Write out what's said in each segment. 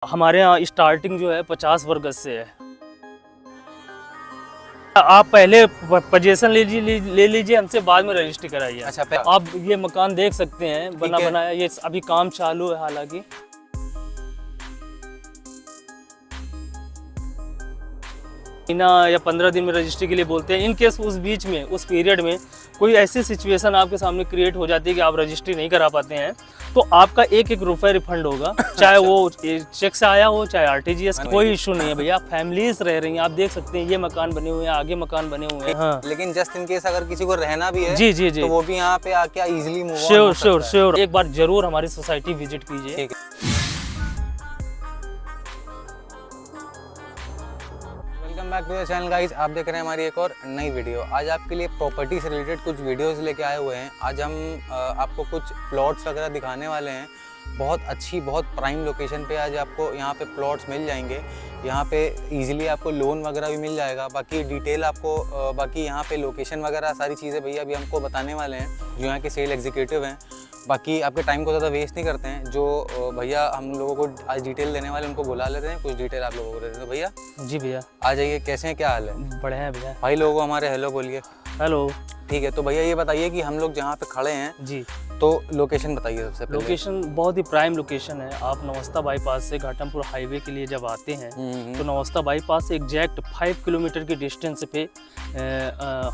हमारे यहाँ स्टार्टिंग जो है 50 वर्ग गज से है। आप पहले पोजीशन ले लीजिए हमसे, बाद में रजिस्ट्री कराइए। अच्छा, आप ये मकान देख सकते हैं बना बनाया, ये अभी काम चालू है। हालांकि महीना या 15 दिन में रजिस्ट्री के लिए बोलते हैं। इन केस उस बीच में, उस पीरियड में कोई ऐसी सिचुएशन आपके सामने क्रिएट हो जाती है कि आप रजिस्ट्री नहीं करा पाते हैं, तो आपका एक रुपये रिफंड होगा, चाहे वो चेक से आया हो चाहे आरटीजीएस। कोई इशू नहीं है भैया, फैमिलीज रह रही हैं। आप देख सकते हैं ये मकान बने हुए हैं, आगे मकान बने हुए हैं। हाँ। लेकिन जस्ट इन केस अगर किसी को रहना भी है जी जी जी, तो वो भी यहाँ पे आके इजीली मूव ऑन श्योर हो श्योर सकता है। श्योर, एक बार जरूर हमारी सोसाइटी विजिट कीजिए। ठीक है। Welcome back to the channel guys, आप देख रहे हैं हमारी एक और नई वीडियो। आज आपके लिए प्रॉपर्टी से रिलेटेड कुछ वीडियोस लेके आए हुए हैं। आज हम आपको कुछ प्लॉट्स वगैरह दिखाने वाले हैं। बहुत अच्छी, बहुत प्राइम लोकेशन पे आज आपको यहाँ पे प्लॉट्स मिल जाएंगे। यहाँ पे इजीली आपको लोन वगैरह भी मिल जाएगा। बाकी डिटेल आपको बाकी यहाँ पे लोकेशन वगैरह सारी चीज़ें भैया अभी हमको बताने वाले हैं, जो यहाँ के सेल एग्जीक्यूटिव हैं। बाकी आपके टाइम को ज़्यादा वेस्ट नहीं करते हैं। जो भैया हम लोगों को आज डिटेल देने वाले उनको बुला लेते हैं, कुछ डिटेल आप लोगों को देते हैं। तो भैया जी भैया आ जाइए, कैसे हैं, क्या हाल है? बढ़िया है भैया। भाई लोगों को हमारे हेलो बोलिए। हेलो। ठीक है, तो भैया ये बताइए कि हम लोग जहाँ पे खड़े हैं जी, तो लोकेशन बताइए सबसे पहले। लोकेशन बहुत ही प्राइम लोकेशन है। आप नवस्ता बाईपास से घाटमपुर हाईवे के लिए जब आते हैं तो नवस्ता बाईपास से एग्जैक्ट 5 किलोमीटर की डिस्टेंस पे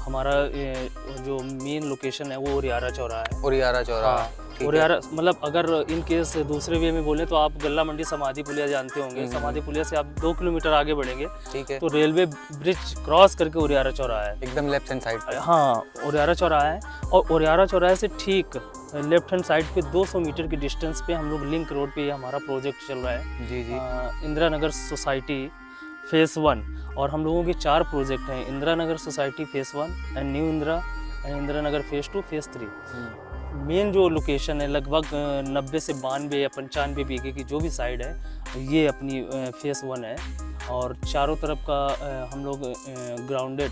हमारा जो मेन लोकेशन है वो ओरियारा चौराहा है। ओरियारा चौराहा। हाँ, ओरियारा मतलब अगर इन केस दूसरे वे में बोले तो आप गल्ला मंडी समाधि पुलिया जानते होंगे। समाधि पुलिया से आप 2 किलोमीटर आगे बढ़ेंगे, ठीक है, तो रेलवे ब्रिज क्रॉस करके ओरियारा चौराहा है, एकदम लेफ्ट हैंड साइड पे। हाँ, ओरियारा चौराहा है। और ओरियारा चौराहे से ठीक लेफ्ट हैंड साइड पे 200 मीटर की डिस्टेंस पे हम लोग लिंक रोड पे हमारा प्रोजेक्ट चल रहा है। जी जी। इंदिरा नगर सोसाइटी फेस 1, और हम लोगों के 4 प्रोजेक्ट हैं। Indira Nagar society phase 1 and new Indira and Indira Nagar phase 2 phase 3। Main जो लोकेशन है लगभग 90 से 92 या 95 बीघे की जो भी साइड है, ये अपनी फेस 1 है। और चारों तरफ का हम लोग ग्राउंडेड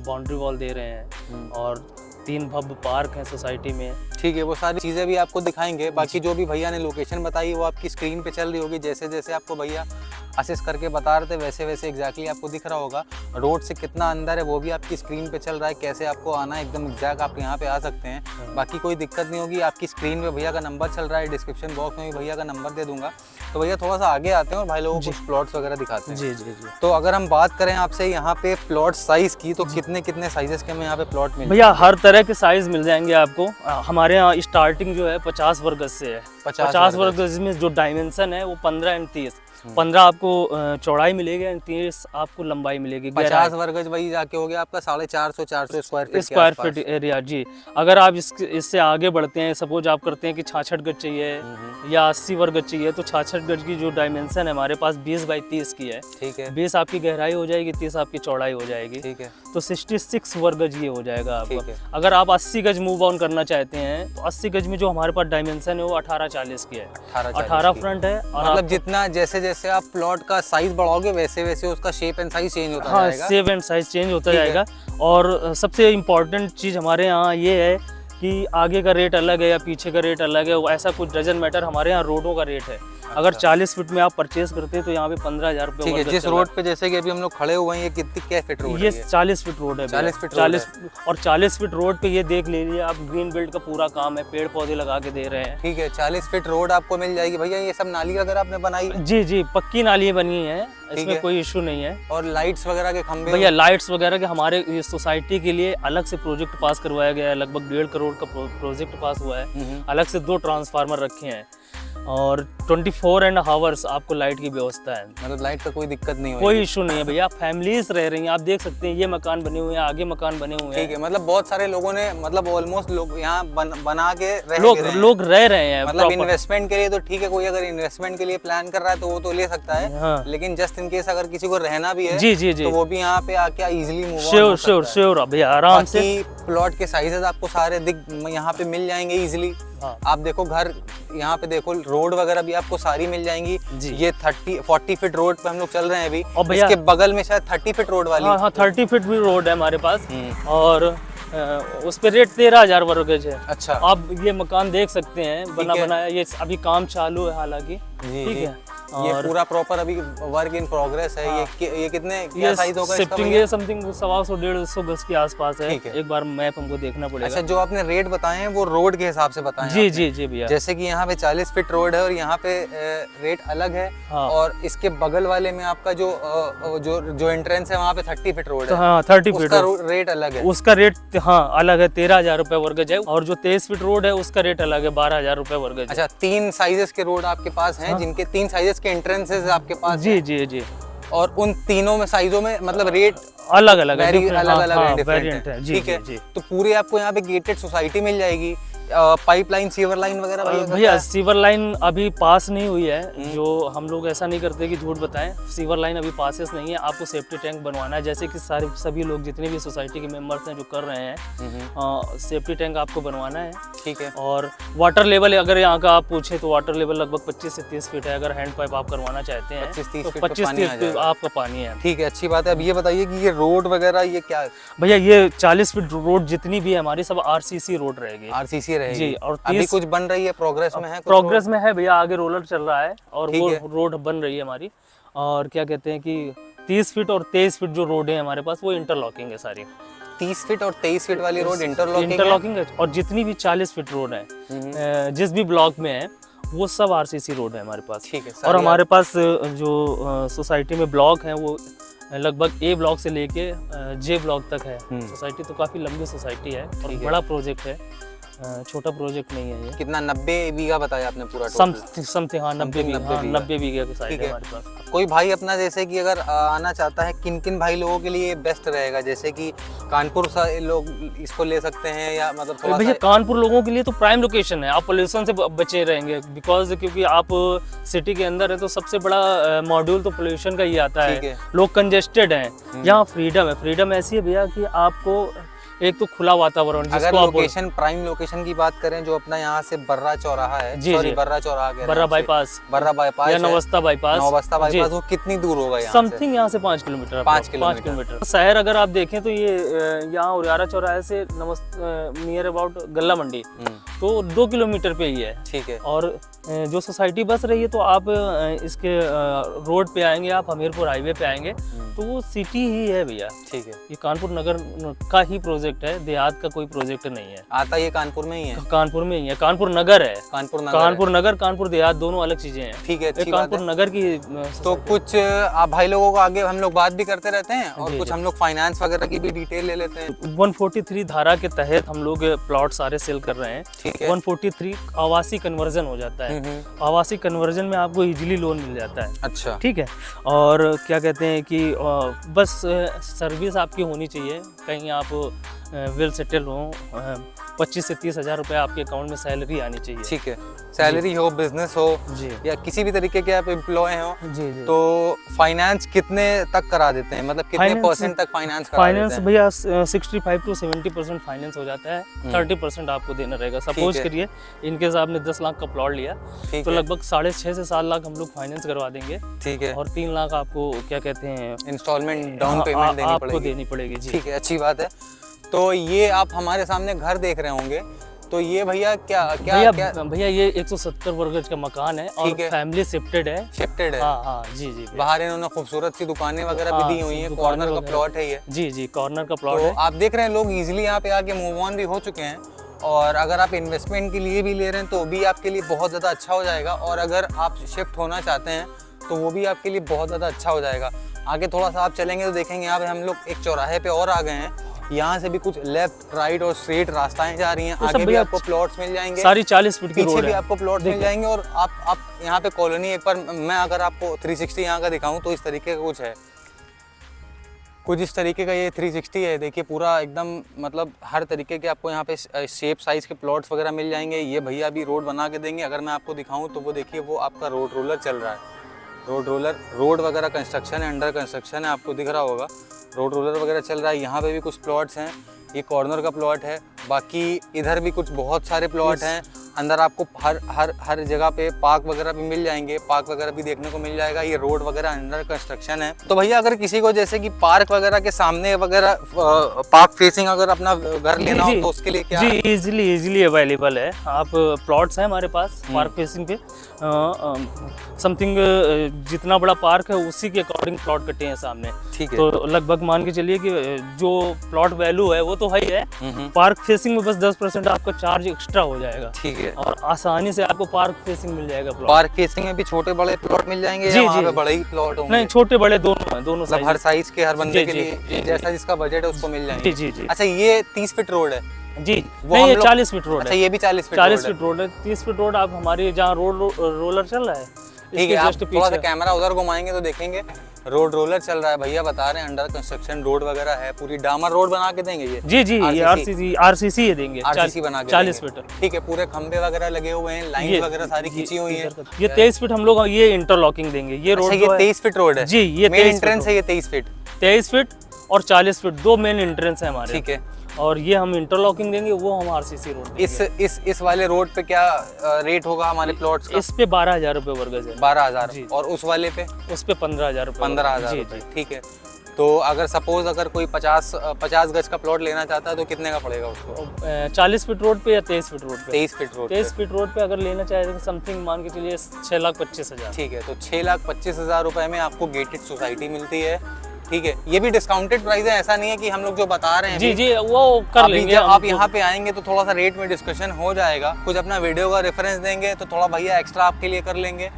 बाउंड्री वॉल दे रहे हैं, और 3 भव्य पार्क हैं सोसाइटी में। ठीक है, वो सारी चीज़ें भी आपको दिखाएंगे। बाकी जो भी भैया ने लोकेशन बताई वो आपकी स्क्रीन पे चल रही होगी। जैसे जैसे आपको भैया असिस्ट करके बता रहे थे वैसे वैसे एग्जैक्टली आपको दिख रहा होगा। रोड से कितना अंदर है वो भी आपकी स्क्रीन पे चल रहा है। कैसे आपको आना है एकदम एग्जैक्ट आप यहाँ पे आ सकते हैं। बाकी कोई दिक्कत नहीं होगी। आपकी स्क्रीन पे भैया का नंबर चल रहा है, डिस्क्रिप्शन बॉक्स में भी भैया का नंबर दे दूंगा। तो भैया थोड़ा सा आगे आते हैं और भाई लोगों को कुछ प्लॉट्स वगैरह दिखाते हैं। जी जी जी। तो अगर हम बात करें आपसे यहाँ पे प्लॉट साइज की, तो कितने कितने साइजेस के हमें यहाँ पे प्लॉट मिल? भैया हर तरह के साइज मिल जाएंगे आपको। हमारे यहाँ स्टार्टिंग जो है 50 वर्ग गज से है। 50 वर्ग गज में जो डायमेंशन है वो 15 एंड 30। 15 आपको चौड़ाई मिलेगी एंड 30 आपको लंबाई मिलेगी। 50 वर्ग गज वही जाके हो गया आपका 450 स्क्वायर फीट एरिया। जी, अगर आप इससे आगे बढ़ते हैं, सपोज आप करते हैं कि 66 गज चाहिए या 80 वर्ग गज चाहिए, तो 66 गज की जो डायमेंशन है हमारे पास 20 बाई 30 की है। ठीक है, 20 आपकी गहराई हो जाएगी, 30 आपकी चौड़ाई हो जाएगी। ठीक है, तो 66 वर्ग गज ये हो जाएगा आपका। ठीक है। अगर आप 80 गज मूव ऑन करना चाहते हैं तो 80 गज में जो हमारे पास डायमेंशन है वो 1840 की है। 18 फ्रंट है। और मतलब जितना जैसे जैसे आप प्लॉट का साइज बढ़ाओगे वैसे वैसे उसका शेप एंड साइज चेंज होता जाएगा। हाँ, शेप एंड साइज चेंज होता जाएगा। और सबसे इम्पोर्टेंट चीज़ हमारे यहाँ ये है कि आगे का रेट अलग है या पीछे का रेट अलग है, ऐसा कुछ डजन मैटर। हमारे यहाँ रोडों का रेट है। अगर 40 फीट में आप परचेज करते हैं तो यहाँ पे 15,000 रुपये। ठीक है, जिस रोड पे जैसे कि अभी हम लोग खड़े हुए हैं, ये कितनी क्या फीट रोड है? ये 40 फीट रोड है। 40 फीट 40 और 40 फीट रोड पे ये देख लीजिए आप, ग्रीन बेल्ट का पूरा काम है, पेड़ पौधे लगा के दे रहे हैं। ठीक है, 40 फीट रोड आपको मिल जाएगी। भैया ये सब नाली वगैरह आपने बनाई? जी जी, पक्की नाली बनी है, इसमें कोई इशू नहीं है। और लाइट्स वगैरह के खंभे? भैया लाइट्स वगैरह के हमारे सोसाइटी के लिए अलग से प्रोजेक्ट पास करवाया गया है। लगभग 1.5 करोड़ का प्रोजेक्ट पास हुआ है। अलग से 2 ट्रांसफार्मर रखे हैं और 24 एंड आवर्स आपको लाइट की व्यवस्था है। मतलब लाइट का कोई दिक्कत नहीं होगी? कोई इशू नहीं है भैया, फैमिलीज रह रही हैं। आप देख सकते हैं ये मकान बने हुए हैं, आगे मकान बने हुए हैं। ठीक है, मतलब बहुत सारे लोगों ने, मतलब ऑलमोस्ट लोग यहाँ बना के लोग रह रहे हैं। मतलब इन्वेस्टमेंट के लिए तो ठीक है, कोई अगर इन्वेस्टमेंट के लिए प्लान कर रहा है तो वो तो ले सकता है। हाँ। लेकिन जस्ट इन केस अगर किसी को रहना भी है, जी जी जी, तो वो भी यहाँ पे आके इजीली मूव ऑन हो श्योर सकता श्योर है। श्योर भैया, आराम से। प्लॉट के साइजेस आपको सारे यहाँ पे मिल जाएंगे इजीली। हाँ। आप देखो घर यहाँ पे देखो, रोड वगैरह भी आपको सारी मिल जाएंगी। ये 40 फीट रोड पे हम लोग चल रहे हैं अभी, और इसके बगल में शायद 30 फीट रोड वाली। हाँ, 30 फीट भी रोड है हमारे पास, और उस पे रेट 13,000 वर्ग गज है। अच्छा, आप ये मकान देख सकते हैं बना बनाया, ये अभी काम चालू है हालांकि। ठीक है, ये और पूरा प्रॉपर अभी वर्क इन प्रोग्रेस है। ये कितने क्या साइज होगा इसका शिफ्टिंग भैया? ये समथिंग 125-150 गज के आसपास है। ठीक है। एक बार मैप हमको देखना पड़ेगा। अच्छा, जो आपने रेट बताए हैं वो रोड के हिसाब से बताए हैं जी आपने। जी जी भैया। जैसे कि यहाँ पे 40 फीट रोड है और यहाँ पे रेट अलग है। हाँ। और इसके बगल वाले में आपका जो एंट्रेंस है वहाँ पे 30 फीट रोड है। हाँ 30 फीट उसका रेट अलग है। उसका रेट हाँ अलग है, 13,000 रुपए वर्ग गज है। और जो 23 फीट रोड है उसका रेट अलग है, 12,000 रुपए वर्ग गज है। अच्छा, 3 साइजेस के रोड आपके पास हैं, हाँ। जिनके 3 साइजेस के एंट्रेंसेस आपके पास जी हैं। जी जी। और उन तीनों में साइजों में मतलब रेट अलग अलग है, अलग अलग वेरिएंट डिफरेंट है। है। जी ठीक है, जी। तो पूरे आपको यहाँ पे गेटेड सोसाइटी मिल जाएगी। पाइपलाइन, सीवर लाइन वगैरह भैया सीवर लाइन अभी पास नहीं हुई है। जो हम लोग ऐसा नहीं करते कि झूठ बताएं, सीवर लाइन अभी पासेस नहीं है। आपको सेफ्टी टैंक बनवाना है, जैसे कि सभी लोग जितने भी सोसाइटी के मेंबर्स हैं जो कर रहे हैं, सेफ्टी टैंक आपको बनवाना है। ठीक है। और वाटर लेवल अगर यहाँ का आप पूछे तो वाटर लेवल लगभग 25 से 30 फीट है। अगर हैंड पाइप आप करवाना चाहते हैं 25-30 तो फीट पे 25-30 पानी आ फीट आपका पानी है। ठीक है, अच्छी बात है। अब ये बताइए कि ये रोड वगैरह ये क्या है? भैया ये 40 फीट रोड जितनी भी है हमारी सब आरसीसी रोड रहेगी। आरसीसी रहेगी जी। और अभी कुछ बन रही है, प्रोग्रेस में है? प्रोग्रेस में है भैया, आगे रोलर चल रहा है और ठीक वो है। रोड बन रही है हमारी। और क्या कहते हैं कि 30 फीट और 23 फीट जो रोड है हमारे पास वो इंटरलॉकिंग है सारी। 30 फीट और 23 फीट वाली रोड इंटरलॉकिंग है। और जितनी भी 40 फीट रोड है जिस भी ब्लॉक में है वो सब आरसीसी रोड है हमारे पास। ठीक है। और हमारे पास जो सोसाइटी में ब्लॉक है वो लगभग ए ब्लॉक से लेके जे ब्लॉक तक है। सोसाइटी तो काफी लंबी सोसाइटी है और बड़ा प्रोजेक्ट है, छोटा प्रोजेक्ट नहीं है ये। कितना 90 बीघा बताया आपने पूरा? समथिंग हाँ 90 बीघा की साइड है हमारे पास। कोई भाई अपना जैसे कि अगर आना चाहता है, किन किन भाई लोगों के लिए बेस्ट रहेगा? जैसे कि कानपुर से लोग इसको ले सकते हैं या मतलब थोड़ा भैया कानपुर लोगों के लिए तो प्राइम लोकेशन है। आप पोल्यूशन से बचे रहेंगे बिकॉज क्योंकि आप सिटी के अंदर है तो सबसे बड़ा मॉड्यूल तो पोल्यूशन का ही आता है। लोग कंजेस्टेड हैं। यहाँ फ्रीडम है। फ्रीडम ऐसी है भैया कि आपको एक तो खुला वातावरण, अगर लोकेशन प्राइम लोकेशन की बात करें, जो अपना यहाँ से बर्रा चौराहा है, सॉरी बर्रा चौराहा कह रहे हैं, बर्रा बाईपास या नवस्ता बाईपास, वो कितनी दूर होगा यहाँ समथिंग यहाँ से 5 किलोमीटर। 5 किलोमीटर। शहर अगर आप देखें तो ये यहाँ उरियारा चौराहे से नियर अबाउट गल्ला मंडी तो 2 किलोमीटर पे ही है। ठीक है। और जो सोसाइटी बस रही है तो आप इसके रोड पे आएंगे, आप हमीरपुर हाईवे पे आएंगे तो वो सिटी ही है भैया। ठीक है। ये कानपुर नगर का ही प्रोजेक्ट है, देहात का कोई प्रोजेक्ट नहीं है। आता ये कानपुर में ही है? कानपुर में ही है। कानपुर नगर है। कानपुर देहात दोनों अलग चीजें हैं। ठीक है, अच्छी कानपुर नगर की तो कुछ आप भाई लोगों को आगे हम लोग बात भी करते रहते हैं और कुछ हम लोग फाइनेंस वगैरह की भी डिटेल ले लेते हैं। 143 धारा के तहत हम लोग प्लॉट सारे सेल कर रहे हैं। ठीक है। 143 आवासीय कन्वर्जन हो जाता है। आवासीय कन्वर्जन में आपको इजीली लोन मिल जाता है। अच्छा। ठीक है। और क्या कहते हैं कि बस सर्विस आपकी होनी चाहिए, कहीं आप वेल सेटल हो, 25 से 30 हज़ार रुपये आपके अकाउंट में सैलरी आनी चाहिए। ठीक है। सैलरी हो, बिजनेस हो जी, या किसी भी तरीके के आप एम्प्लॉय हो जी जी, तो फाइनेंस कितने तक करा देते हैं? मतलब कितने परसेंट तक फाइनेंस करा देते हैं? भैया 65 to 70% फाइनेंस हो जाता है। 30% आपको देना रहेगा। सपोज करिए इनकेस आपने 10 लाख का प्लॉट लिया तो लगभग 6.5 से 7 लाख हम लोग फाइनेंस करवा देंगे। ठीक है। और 3 लाख आपको क्या कहते हैं इंस्टॉलमेंट डाउन पेमेंट देनी पड़ेगी। जी ठीक है, अच्छी बात है। तो ये आप हमारे सामने घर देख रहे होंगे, तो ये भैया भैया ये 170 वर्ग गज का मकान है और फैमिली शिफ्टेड है। शिफ्टेड है? हाँ जी जी। बाहर इन्होंने खूबसूरत सी दुकानें वगैरह भी दी हुई हैं। कॉर्नर का प्लॉट है ये। जी जी, कॉर्नर का प्लॉट है। है। आप देख रहे हैं लोग इजीली यहाँ पे आके मूव ऑन भी हो चुके हैं। और अगर आप इन्वेस्टमेंट के लिए भी ले रहे हैं तो भी आपके लिए बहुत ज़्यादा अच्छा हो जाएगा। और अगर आप शिफ्ट होना चाहते हैं तो वो भी आपके लिए बहुत ज़्यादा अच्छा हो जाएगा। आगे थोड़ा सा आप चलेंगे तो देखेंगे यहाँ पे हम लोग एक चौराहे पे और आ गए हैं। यहाँ से भी कुछ लेफ्ट, राइट और स्ट्रेट रास्ताएं जा रही हैं। आगे भी आपको प्लॉट्स मिल जाएंगे, सारी 40 फीट की रोड है। पीछे भी आपको प्लॉट्स मिल जाएंगे। और आप यहाँ पे कॉलोनी, एक बार मैं अगर आपको 360 यहाँ का दिखाऊं तो इस तरीके का कुछ है, कुछ इस तरीके का ये 360 है। देखिए पूरा एकदम मतलब हर तरीके के आपको यहाँ पे शेप साइज के प्लॉट्स वगैरह मिल जाएंगे। ये भैया अभी रोड बना के देंगे। अगर मैं आपको दिखाऊं तो वो देखिए वो आपका रोड रोलर चल रहा है। रोड वगैरह कंस्ट्रक्शन है, अंडर कंस्ट्रक्शन है, आपको दिख रहा होगा। रोड रोलर वगैरह चल रहा है। यहाँ पे भी कुछ प्लॉट्स हैं। ये कॉर्नर का प्लॉट है। बाकी इधर भी कुछ बहुत सारे प्लॉट हैं। अंदर आपको हर जगह पे पार्क वगैरह भी मिल जाएंगे, पार्क वगैरह भी देखने को मिल जाएगा। ये रोड वगैरह अंडर कंस्ट्रक्शन है। तो भैया अगर किसी को जैसे कि पार्क वगैरह के सामने वगैरह पार्क फेसिंग अगर अपना घर लेना हो तो उसके लिए क्या? जी इजीली अवेलेबल है। आप प्लॉट्स हैं हमारे पास पार्क फेसिंग पे, समथिंग जितना बड़ा पार्क है उसी के अकॉर्डिंग प्लॉट कटे हैं सामने। ठीक है। तो लगभग मान के चलिए कि जो प्लॉट वैल्यू है वो तो है ही है, पार्क फेसिंग में बस 10% आपका चार्ज एक्स्ट्रा हो जाएगा। ठीक है। और आसानी से आपको पार्क फेसिंग मिल जाएगा प्लॉट। पार्क फेसिंग में भी छोटे बड़े प्लॉट मिल जाएंगे जी, या वहाँ जी। पे बड़े ही प्लॉट होंगे? नहीं, छोटे बड़े दोनों मतलब हर साइज के, हर बंदे जी, के जी, लिए जी, जैसा जिसका बजट है उसको मिल जाएंगे। जी जी। अच्छा, ये 30 फीट रोड है? जी वो नहीं, हम ये लोग- 40 फीट रोड अच्छा, है। ये भी 40 फीट 40 फीट रोड है। 30 फीट रोड आप हमारे जहाँ रोलर चल रहा है ठीक है। आप जस्ट थोड़ा सा पीछे। कैमरा उधर घुमाएंगे तो देखेंगे रोड रोलर चल रहा है। भैया बता रहे हैं अंडर कंस्ट्रक्शन रोड वगैरह है, पूरी डामर रोड बना के देंगे ये? जी ये आरसीसी देंगे, आरसीसी बना के 40 देंगे। फीट। ठीक है। पूरे खंबे वगैरह लगे हुए हैं, लाइन वगैरह सारी खींची हुई है। ये 23 फीट हम लोग ये इंटरलॉकिंग देंगे। ये रोड अच्छा, ये 23 फीट रोड है? जी, ये मेन 23 एंट्रेंस है ये 23 फीट? 23 फीट और 40 फीट दो मेन एंट्रेंस है हमारे। ठीक है। और ये हम इंटरलॉकिंग देंगे, वो हम आरसीसी रोड देंगे। इस वाले रोड पे क्या रेट होगा हमारे प्लॉट्स का? इस पे 12,000 रुपए वर्ग है। 12,000। जी। और उस वाले पे? उस पे 15,000 रुपए। 15,000 जी रुपए। जी। ठीक है। तो अगर सपोज अगर कोई 50 गज का प्लॉट लेना चाहता है तो कितने का पड़ेगा उसको? 40 फीट रोड पे या 23 फीट रोड पे? 23 फीट रोड 23 फीट रोड पे अगर लेना चाहे तो समथिंग मान के चलिए 6,25,000। ठीक है। तो 6,25,000 रुपए में आपको गेटेड सोसाइटी मिलती है। ठीक है। ये भी डिस्काउंटेड प्राइस है, ऐसा नहीं है कि हम लोग जो बता रहे हैं जी अभी। जी वो कर लेंगे। जब आप यहाँ पे आएंगे तो थोड़ा सा रेट में डिस्कशन हो जाएगा। कुछ अपना वीडियो का रेफरेंस देंगे तो थोड़ा भैया एक्स्ट्रा आपके लिए कर लेंगे।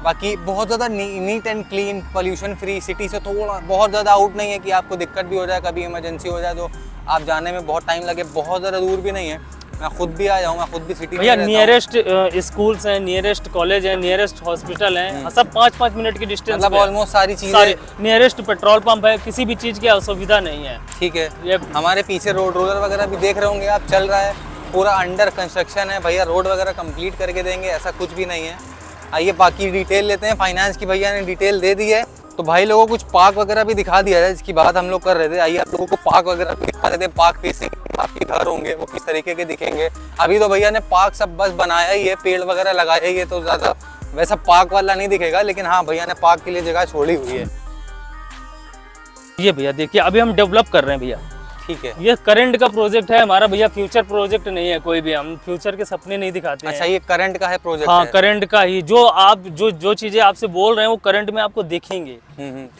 बाकी बहुत ज़्यादा neat and clean, pollution free, city से थोड़ा बहुत ज़्यादा आउट नहीं है कि आपको दिक्कत भी हो जाए, कभी इमरजेंसी हो जाए तो आप जाने में बहुत टाइम लगे। बहुत ज़्यादा दूर भी नहीं है, मैं खुद भी आ जाऊँगा, खुद भी सिटी में भैया। रहता हूँ। नियरेस्ट स्कूल्स हैं, नियरेस्ट कॉलेज है, नियरेस्ट हॉस्पिटल है, सब 5-5 मिनट की डिस्टेंस मतलब ऑलमोस्ट सारी चीज़ें। सारे नियरेस्ट पेट्रोल पंप है, किसी भी चीज़ की असुविधा नहीं है। ठीक है। ये हमारे पीछे रोड रोलर वगैरह भी देख रहे होंगे आप, चल रहा है, पूरा अंडर कंस्ट्रक्शन है। भैया रोड वगैरह कंप्लीट करके देंगे, ऐसा कुछ भी नहीं है। आइए बाकी डिटेल लेते हैं। फाइनेंस की भैया ने डिटेल दे दी है, तो भाई लोगों को कुछ पार्क वगैरह भी दिखा दिया है, जिसकी बात हम लोग कर रहे थे। आइए आप लोगों को पार्क वगैरह भी दिखा देते हैं। पार्क फेसिंग आपके घर होंगे वो किस तरीके के दिखेंगे। अभी तो भैया ने पार्क सब बस बनाया ही है, पेड़ वगैरह लगाया ही है, तो ज़्यादा वैसा पार्क वाला नहीं दिखेगा, लेकिन हाँ भैया ने पार्क के लिए जगह छोड़ी हुई है। ये भैया देखिए, अभी हम डेवलप कर रहे हैं भैया। ठीक है। ये करंट का प्रोजेक्ट है हमारा भैया, फ्यूचर प्रोजेक्ट नहीं है कोई भी। हम फ्यूचर के सपने नहीं दिखाते हैं। अच्छा, ये करंट का है प्रोजेक्ट? हाँ, है। करंट का ही। जो आप जो चीजें आपसे बोल रहे हैं वो करंट में आपको दिखेंगे।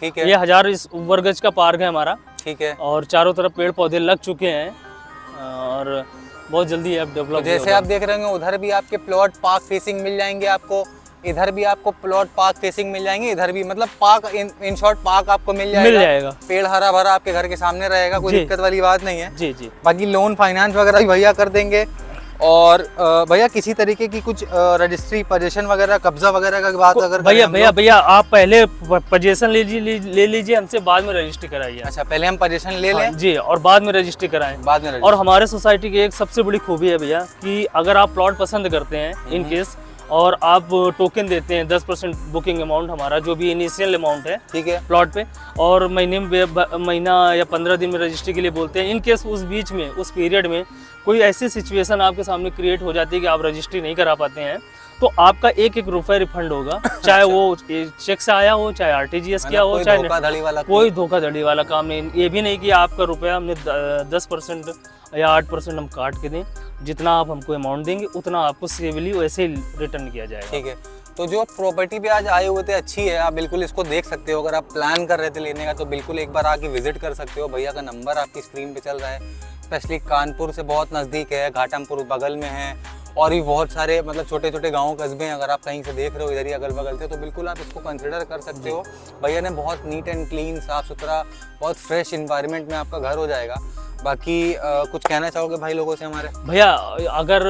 ठीक है। ये 1000 वर्ग गज का पार्क है हमारा। ठीक है। और चारों तरफ पेड़ पौधे लग चुके हैं और बहुत जल्दी अब डेवलप। जैसे आप देख रहे होंगे उधर भी आपके प्लॉट पार्क फेसिंग मिल जाएंगे आपको, इधर भी आपको प्लॉट पार्क फेसिंग मिल जाएंगे, इधर भी मतलब पार्क इन शॉर्ट पार्क आपको मिल जाएगा। पेड़ हरा भरा आपके घर के सामने रहेगा, कोई दिक्कत वाली बात नहीं है। जी जी। बाकी लोन फाइनेंस वगैरह भी भैया कर देंगे। और भैया किसी तरीके की कुछ रजिस्ट्री पोजीशन वगैरह कब्जा वगैरह का बात अगर भैया आप पहले पोजीशन ले लीजिए हमसे, बाद में रजिस्ट्री कराइए। अच्छा, पहले हम पोजीशन ले लें? जी, और बाद में रजिस्ट्री कराएं। बाद में और हमारे सोसाइटी की एक सबसे बड़ी खूबी है भैया कि अगर आप प्लॉट पसंद करते हैं इन केस, और आप टोकन देते हैं 10% बुकिंग अमाउंट हमारा, जो भी इनिशियल अमाउंट है, ठीक है, प्लॉट पे, और महीना या 15 दिन में रजिस्ट्री के लिए बोलते हैं। इन केस उस बीच में, उस पीरियड में कोई ऐसी सिचुएशन आपके सामने क्रिएट हो जाती है कि आप रजिस्ट्री नहीं करा पाते हैं, तो आपका 1-1 रुपये रिफंड होगा। चाहे वो चेक से आया हो, चाहे RTGS किया हो, चाहे कोई धोखाधड़ी वाला काम नहीं। ये भी नहीं कि आपका रुपया हमने 10% या 8% हम काट के दें। जितना आप हमको अमाउंट देंगे उतना आपको सिविली वैसे ही रिटर्न किया जाएगा। ठीक है। तो जो प्रॉपर्टी पे आज आए हुए थे अच्छी है, आप बिल्कुल इसको देख सकते हो। अगर आप प्लान कर रहे थे लेने का तो बिल्कुल एक बार आके विजिट कर सकते हो। भैया का नंबर आपकी स्क्रीन पे चल रहा है। स्पेशली कानपुर से बहुत नज़दीक है, घाटमपुर बगल में है, और भी बहुत सारे मतलब छोटे छोटे गाँव कस्बे हैं। अगर आप कहीं से देख रहे हो इधर ही अगल बगल से, तो बिल्कुल आप इसको कंसिडर कर सकते हो। भैया ने बहुत नीट एंड क्लीन, साफ़ सुथरा, बहुत फ्रेश इन्वायरमेंट में आपका घर हो जाएगा। बाकी कुछ कहना चाहोगे भाई लोगों से हमारे? भैया अगर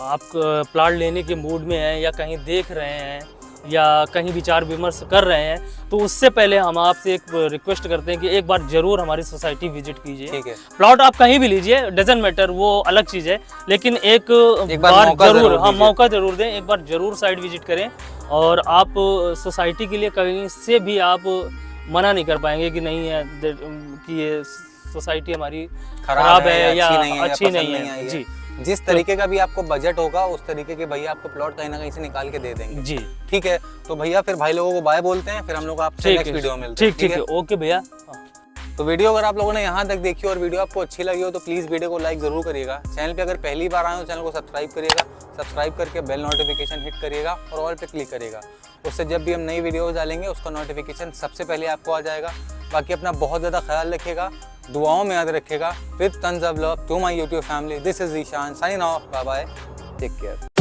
आप प्लाट लेने के मूड में हैं, या कहीं देख रहे हैं, या कहीं विचार विमर्श कर रहे हैं, तो उससे पहले हम आपसे एक रिक्वेस्ट करते हैं कि एक बार जरूर हमारी सोसाइटी विजिट कीजिए। ठीक है। प्लॉट आप कहीं भी लीजिए, डजंट मैटर, वो अलग चीज़ है, लेकिन एक बार जरूर मौका जरूर दें, एक बार जरूर साइट विजिट करें। और आप सोसाइटी के लिए कहीं से भी आप मना नहीं कर पाएंगे कि नहीं है कि ये सोसाइटी हमारी खराब है या अच्छी नहीं है। जी, जिस तरीके का भी आपको बजट होगा उस तरीके के भैया आपको प्लॉट कहीं ना कहीं से निकाल के दे देंगे। जी ठीक है, तो भैया फिर भाई लोगों को बाय बोलते हैं, फिर हम लोग आपसे ठीक नेक्स्ट है, वीडियो में मिलते हैं। ठीक है, ओके भैया। तो वीडियो अगर आप लोगों ने यहाँ तक देखी और वीडियो आपको अच्छी लगी हो तो प्लीज़ वीडियो को लाइक ज़रूर करिएगा। चैनल पे अगर पहली बार आए हो चैनल को सब्सक्राइब करिएगा, सब्सक्राइब करके बेल नोटिफिकेशन हिट करिएगा और ऑल पे क्लिक करिएगा। उससे जब भी हम नई वीडियोस डालेंगे उसका नोटिफिकेशन सबसे पहले आपको आ जाएगा। बाकी अपना बहुत ज़्यादा ख्याल रखिएगा, दुआओं में याद रखिएगा। With tons of love to my YouTube family, this is Ishan signing off, bye bye, take care.